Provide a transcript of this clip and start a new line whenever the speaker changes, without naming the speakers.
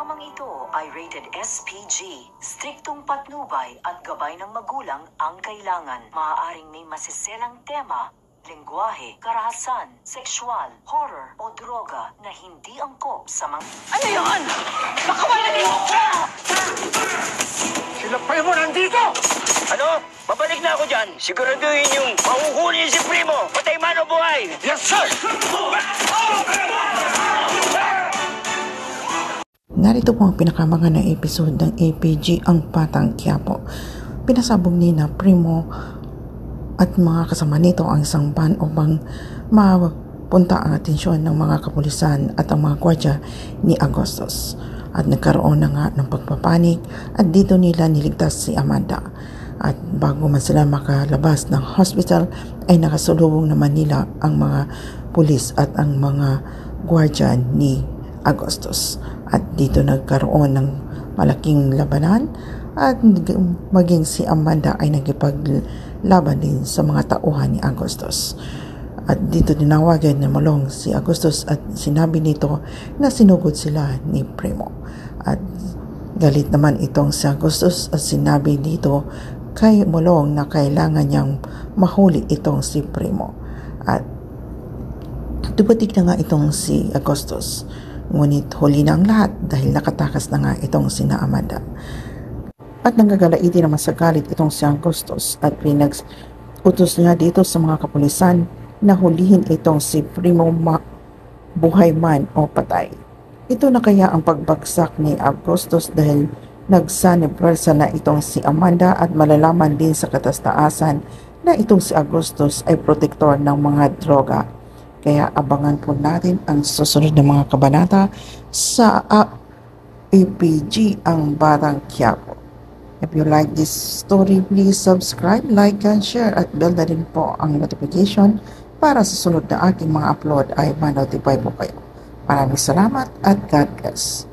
Programang ito ay rated SPG, striktong patnubay at gabay ng magulang ang kailangan. Maaaring may masiselang tema, lengguwahe, karahasan, sexual, horror o droga na hindi angkop sa mga...
Ano yun? Baka wala niyo ko!
Sila pa mo nandito!
Ano? Babalik na ako dyan. Siguraduhin yung mahuhuli si Primo. Patay man o buhay.
Yes, sir!
Narito po ang pinakamangan na episode ng APG Ang Batang Quiapo. Pinasabog ni na Primo at mga kasama nito ang isang van upang mapunta ang atensyon ng mga kapulisan at ang mga gwardiya ni Agustus. At nagkaroon na nga ng pagpapanik at dito nila niligtas si Amanda. At bago man sila makalabas ng hospital ay nakasulubong naman nila ang mga pulis at ang mga gwardiya ni Agustus. At dito nagkaroon ng malaking labanan at maging si Amanda ay nagipaglaban din sa mga tauhan ni Agustus. At dito dinawagan na Malong si Agustus at sinabi nito na sinugod sila ni Primo. At galit naman itong si Agustus at sinabi dito kay Malong na kailangan niyang mahuli itong si Primo. At dumating na nga itong si Agustus. Ngunit huli na ang lahat dahil nakatakas na nga itong sina Amanda. At nanggagalaiti naman sa galit itong si Agustus at pinag-utos niya dito sa mga kapulisan na hulihin itong si Primo buhay man o patay. Ito na kaya ang pagbagsak ni Agustus dahil nagsanipersa na itong si Amanda at malalaman din sa katastaasan na itong si Agustus ay protektor ng mga droga. Kaya abangan po natin ang susunod na mga kabanata sa APG Ang Batang Quiapo. If you like this story, please subscribe, like, and share at bell na rin po ang notification para sa sunod na aking mga upload ay ma-notify po kayo. Maraming salamat at God bless.